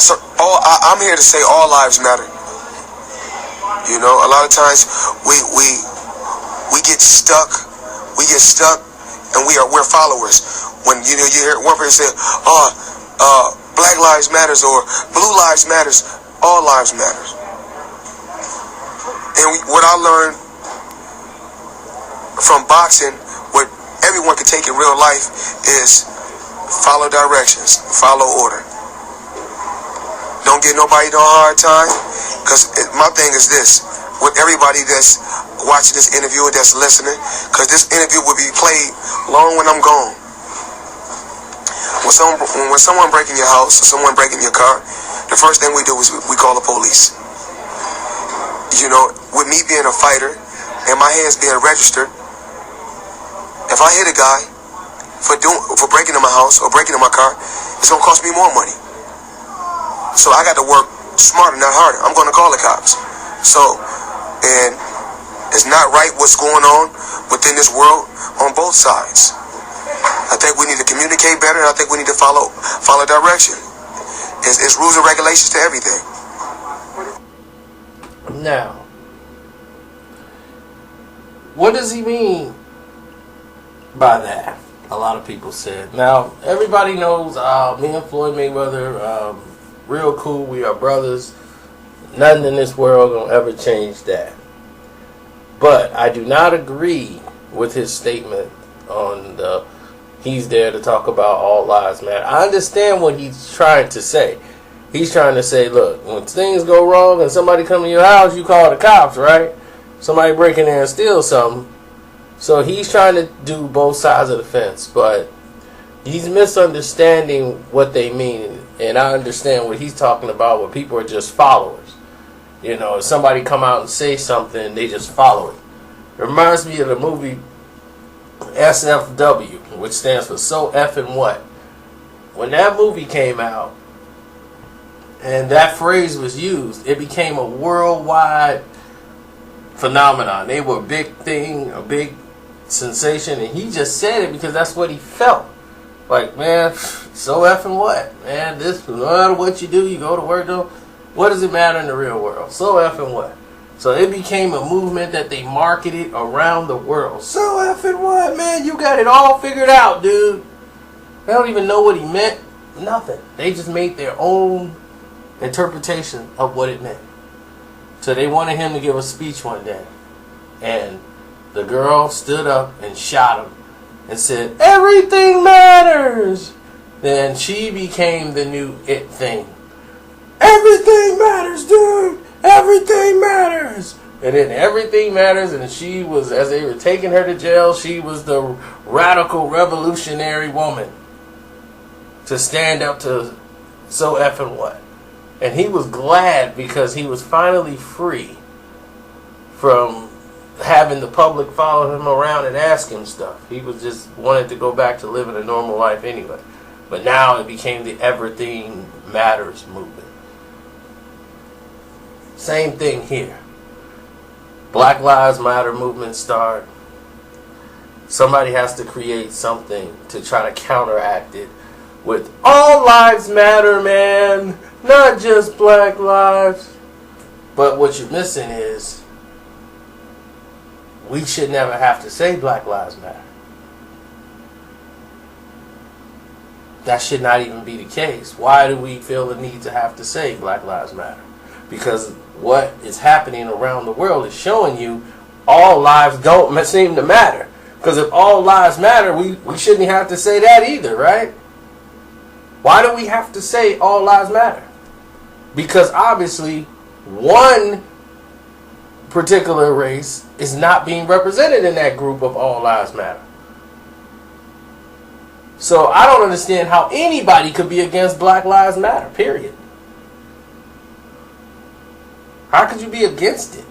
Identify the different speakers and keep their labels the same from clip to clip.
Speaker 1: So I'm here to say all lives matter. You know, a lot of times we get stuck. We get stuck, and we're followers. When you hear one person say, Black Lives Matters or Blue Lives Matters, all lives matters. And what I learned from boxing, what everyone can take in real life, is follow directions, follow order. Don't get nobody no hard time, because my thing is this, with everybody that's watching this interview and that's listening, because this interview will be played long when I'm gone. When someone breaking your house or someone breaking your car, the first thing we do is we call the police. You know, with me being a fighter and my hands being registered, if I hit a guy for breaking in my house or breaking in my car, it's gonna cost me more money. So I got to work smarter, not harder. I'm gonna call the cops. So, and it's not right what's going on within this world on both sides. I think we need to communicate better, and I think we need to follow direction. It's rules and regulations to everything.
Speaker 2: Now, what does he mean by that? A lot of people said. Now, everybody knows me and Floyd Mayweather, real cool. We are brothers. Nothing in this world gonna ever change that. But I do not agree with his statement on he's there to talk about all lives matter. I understand what he's trying to say. He's trying to say, look, when things go wrong and somebody come to your house, you call the cops, right? Somebody break in there and steal something. So he's trying to do both sides of the fence, but he's misunderstanding what they mean. And I understand what he's talking about, where people are just followers. You know, if somebody come out and say something, they just follow it. It reminds me of the movie SFW, which stands for So Effing What. When that movie came out and that phrase was used, it became a worldwide phenomenon. They were a big thing, a big sensation, and he just said it because that's what he felt. Like, man, so effing what? Man, this, no matter what you do, you go to work, though, what does it matter in the real world? So effing what? So it became a movement that they marketed around the world. So effing what, man? You got it all figured out, dude. They don't even know what he meant. Nothing. They just made their own interpretation of what it meant. So they wanted him to give a speech one day. And the girl stood up and shot him and said, everything matters. Then she became the new it thing. Everything matters, dude. Everything matters. And then everything matters, and she was, as they were taking her to jail, she was the radical revolutionary woman to stand up to so effing what. And he was glad because he was finally free from having the public follow him around and ask him stuff. He was just wanted to go back to living a normal life anyway. But now it became the Everything Matters movement. Same thing here. Black Lives Matter movement start. Somebody has to create something to try to counteract it with all lives matter, man. Not just black lives. But what you're missing is we should never have to say Black Lives Matter. That should not even be the case. Why do we feel the need to have to say Black Lives Matter? Because what is happening around the world is showing you all lives don't seem to matter. Because if all lives matter, we shouldn't have to say that either, right? Why do we have to say all lives matter? Because obviously one particular race is not being represented in that group of all lives matter. So I don't understand how anybody could be against Black Lives Matter, period. How could you be against it?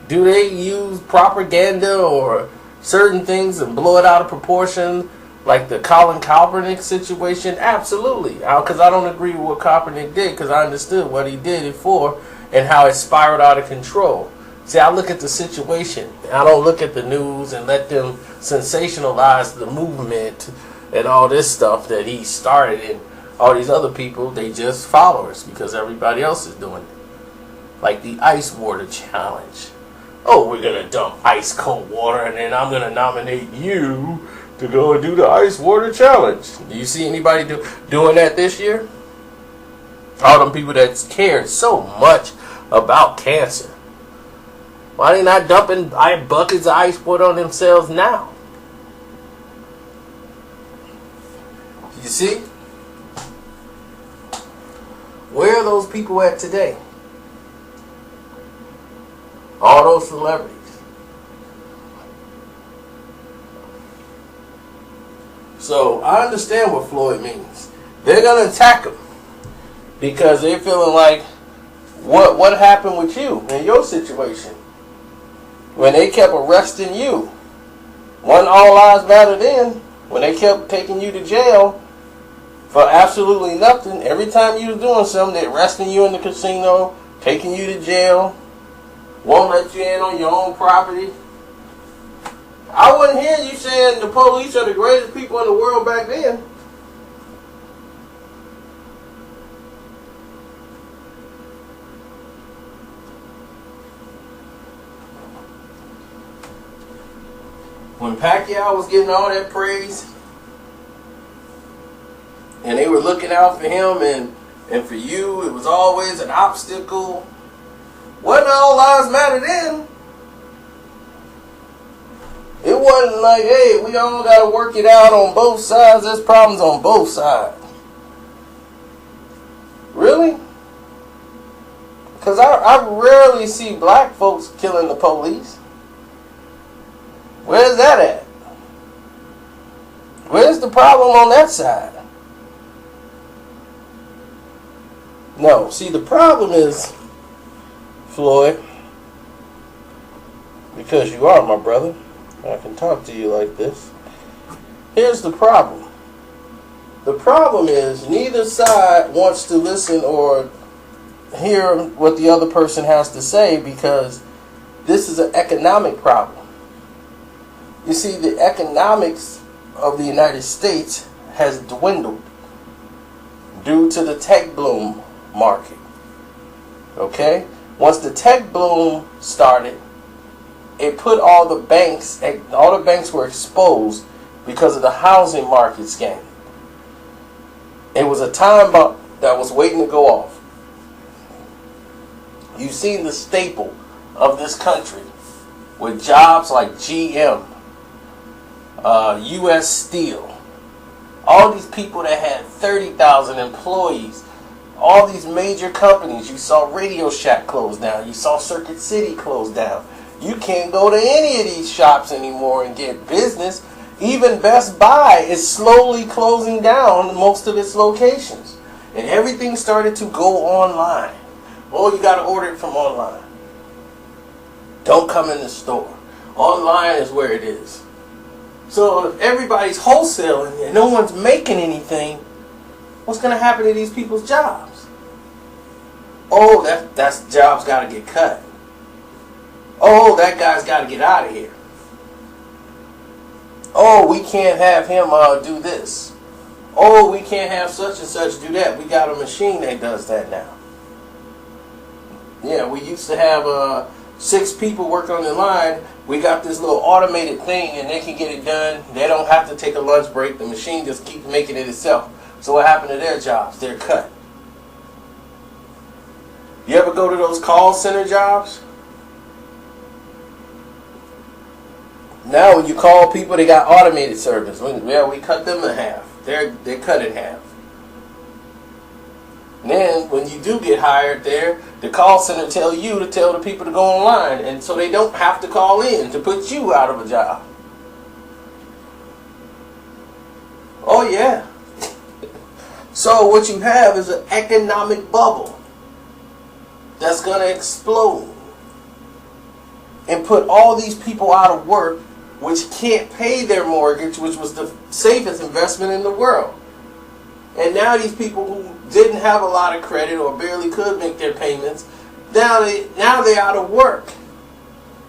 Speaker 2: Do they use propaganda or certain things and blow it out of proportion, like the Colin Kaepernick situation? Absolutely. Because I don't agree with what Kaepernick did, because I understood what he did it for and how it spiraled out of control. See, I look at the situation. I don't look at the news and let them sensationalize the movement and all this stuff that he started and All these other people, they just followers because everybody else is doing it. Like the ice water challenge. Oh, we're going to dump ice cold water and then I'm going to nominate you to go and do the ice water challenge. Do you see anybody doing that this year? All them people that cared so much about cancer. Why are they not dumping buckets of ice water on themselves now? You see? Where are those people at today? All those celebrities. So I understand what Floyd means. They're going to attack him because they're feeling like, what happened with you in your situation? When they kept arresting you. Wasn't all lives matter then? When they kept taking you to jail for absolutely nothing. Every time you was doing something, they arresting you in the casino, taking you to jail, won't let you in on your own property. I wouldn't hear you saying the police are the greatest people in the world back then. When Pacquiao was getting all that praise, and they were looking out for him and for you, it was always an obstacle. Wasn't all lives matter then? It wasn't like, hey, we all got to work it out on both sides. There's problems on both sides. Really? Because I rarely see black folks killing the police. Where's that at? Where's the problem on that side? No, see, the problem is, Floyd, because you are my brother, I can talk to you like this. Here's the problem. The problem is neither side wants to listen or hear what the other person has to say because this is an economic problem. You see, the economics of the United States has dwindled due to the tech boom market. Okay? Once the tech boom started, it put all the banks were exposed because of the housing market scam. It was a time bomb that was waiting to go off. You've seen the staple of this country with jobs like GM, U.S. Steel, all these people that had 30,000 employees, all these major companies. You saw Radio Shack close down. You saw Circuit City close down. You can't go to any of these shops anymore and get business. Even Best Buy is slowly closing down most of its locations. And everything started to go online. Oh, you got to order it from online. Don't come in the store. Online is where it is. So if everybody's wholesaling and no one's making anything, what's going to happen to these people's jobs? Oh, that's jobs got to get cut. Oh, that guy's got to get out of here. Oh, we can't have him do this. Oh, we can't have such and such do that. We got a machine that does that now. Yeah, we used to have 6 people working on the line. We got this little automated thing and they can get it done. They don't have to take a lunch break. The machine just keeps making it itself. So what happened to their jobs? They're cut. You ever go to those call center jobs? Now when you call people, they got automated service. Yeah, we cut them in half. They're cut in half. And then when you do get hired there, the call center tell you to tell the people to go online, and so they don't have to call in to put you out of a job. Oh yeah. So what you have is an economic bubble that's going to explode and put all these people out of work, which can't pay their mortgage, which was the safest investment in the world. And now these people who didn't have a lot of credit or barely could make their payments, now they're out of work.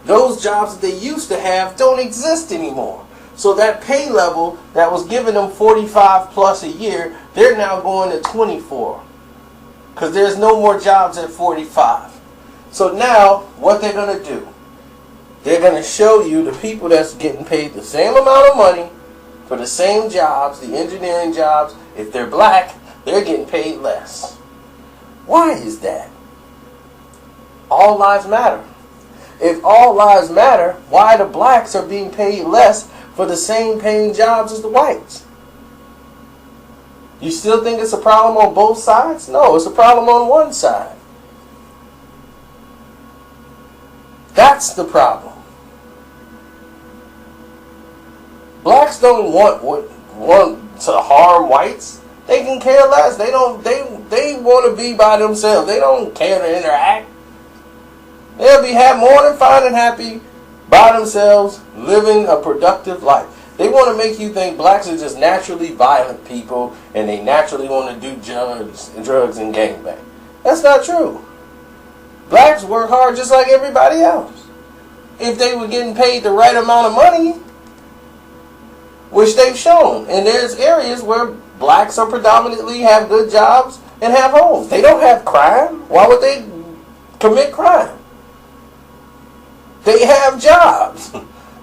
Speaker 2: Those jobs that they used to have don't exist anymore. So that pay level that was giving them 45 plus a year, they're now going to 24. Because there's no more jobs at 45. So now, what they're going to do, they're going to show you the people that's getting paid the same amount of money for the same jobs, the engineering jobs. If they're black, they're getting paid less. Why is that? All lives matter. If all lives matter, why the blacks are being paid less for the same paying jobs as the whites? You still think it's a problem on both sides? No, it's a problem on one side. That's the problem. Blacks don't want to harm whites. They can care less. They want to be by themselves. They don't care to interact. They'll be more than fine and happy by themselves, living a productive life. They want to make you think blacks are just naturally violent people and they naturally want to do drugs and gangbang. That's not true. Blacks work hard just like everybody else. If they were getting paid the right amount of money, which they've shown. And there's areas where blacks are predominantly have good jobs and have homes. They don't have crime. Why would they commit crime? They have jobs.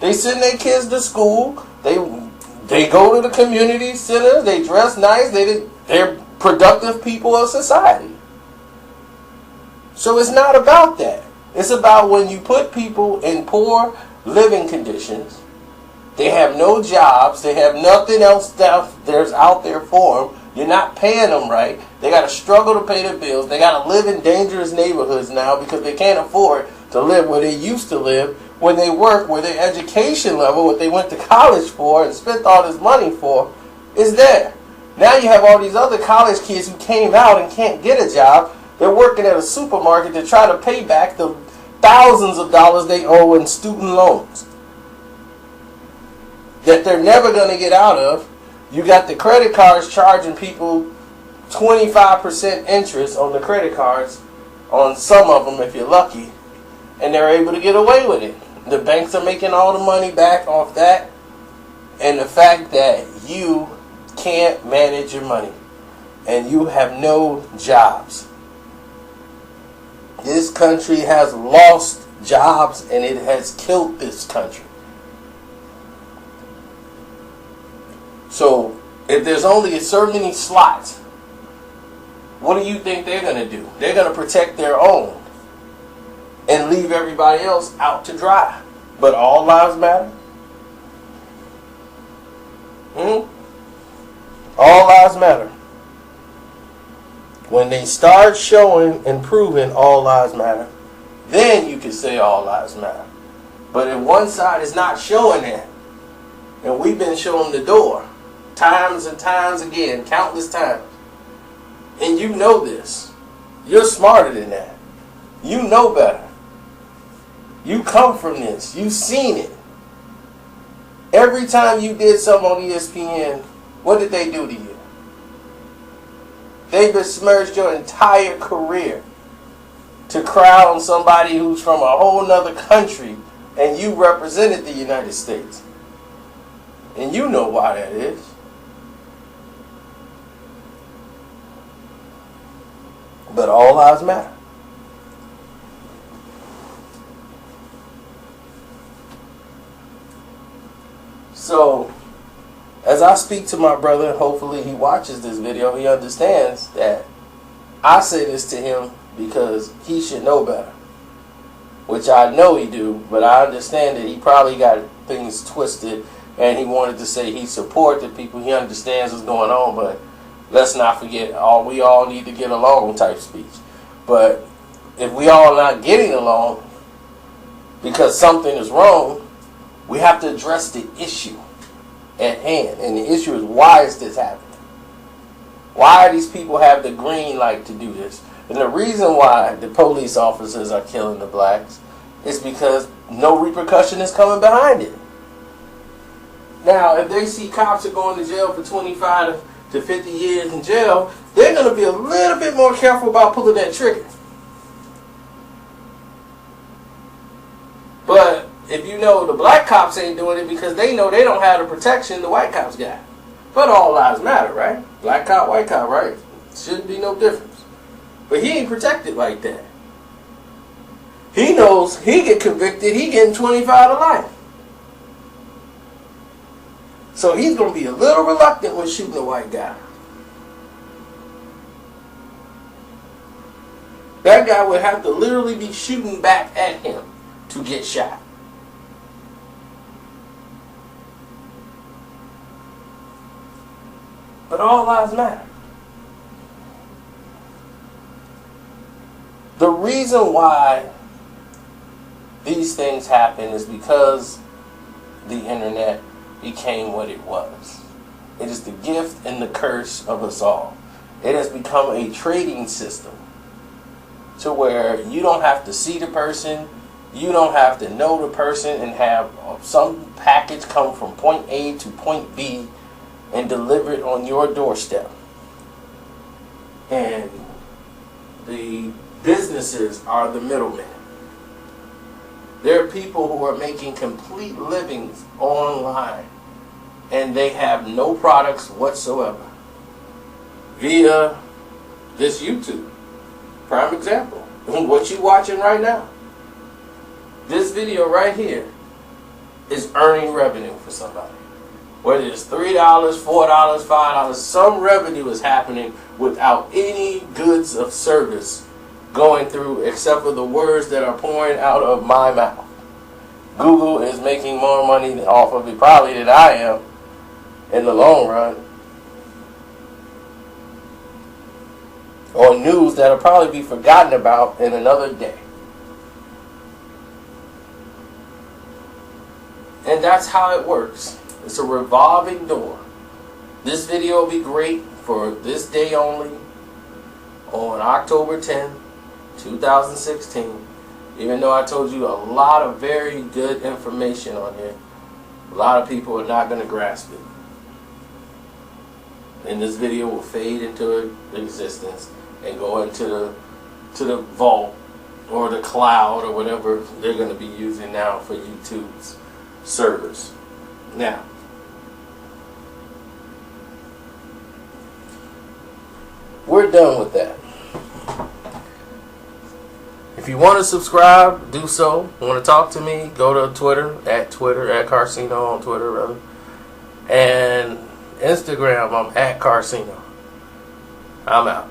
Speaker 2: They send their kids to school. They go to the community centers. They dress nice. They're productive people of society. So it's not about that. It's about when you put people in poor living conditions, they have no jobs, they have nothing else there's out there for them, you're not paying them right, they got to struggle to pay their bills, they got to live in dangerous neighborhoods now because they can't afford to live where they used to live when they work, where their education level, what they went to college for and spent all this money for, is there. Now you have all these other college kids who came out and can't get a job. They're working at a supermarket to try to pay back the thousands of dollars they owe in student loans that they're never going to get out of. You got the credit cards charging people 25% interest on the credit cards, on some of them if you're lucky, and they're able to get away with it. The banks are making all the money back off that, and the fact that you can't manage your money and you have no jobs. This country has lost jobs and it has killed this country. So if there's only so many slots, what do you think they're going to do? They're going to protect their own and leave everybody else out to dry. But all lives matter? All lives matter. When they start showing and proving all lives matter, then you can say all lives matter. But if one side is not showing that, and we've been showing the door times and times again, countless times, and you know this, you're smarter than that. You know better. You come from this. You've seen it. Every time you did something on ESPN, what did they do to you? They besmirched your entire career to crown somebody who's from a whole nother country, and you represented the United States. And you know why that is. But all lives matter. So, as I speak to my brother, hopefully he watches this video, he understands that I say this to him because he should know better. Which I know he do, but I understand that he probably got things twisted and he wanted to say he support the people, he understands what's going on, but let's not forget, we all need to get along type speech. But if we all not getting along because something is wrong, we have to address the issue at hand. And the issue is, why is this happening? Why do these people have the green light to do this? And the reason why the police officers are killing the blacks is because no repercussion is coming behind it. Now, if they see cops are going to jail for 25 to 50 years in jail, they're going to be a little bit more careful about pulling that trigger. But if you you know the black cops ain't doing it because they know they don't have the protection the white cops got. But all lives matter, right? Black cop, white cop, right? Shouldn't be no difference. But he ain't protected like that. He knows he get convicted, he getting 25 to life. So he's going to be a little reluctant with shooting a white guy. That guy would have to literally be shooting back at him to get shot. But all lives matter. The reason why these things happen is because the internet became what it was. It is the gift and the curse of us all. It has become a trading system to where you don't have to see the person, you don't have to know the person and have some package come from point A to point B and delivered on your doorstep. And the businesses are the middlemen. There are people who are making complete livings online and they have no products whatsoever via this YouTube. Prime example. What you watching right now. This video right here is earning revenue for somebody. Whether it's $3, $4, $5, some revenue is happening without any goods of service going through except for the words that are pouring out of my mouth. Google is making more money off of it probably than I am in the long run. Or news that'll probably be forgotten about in another day. And that's how it works. It's a revolving door. This video will be great for this day only on October 10th, 2016. Even though I told you a lot of very good information on here, a lot of people are not going to grasp it. And this video will fade into existence and go into the vault or the cloud or whatever they're going to be using now for YouTube's servers. Now, we're done with that. If you want to subscribe, do so. Want to talk to me, go to Twitter at Karceno on Twitter, rather. And Instagram, I'm at Karceno. I'm out.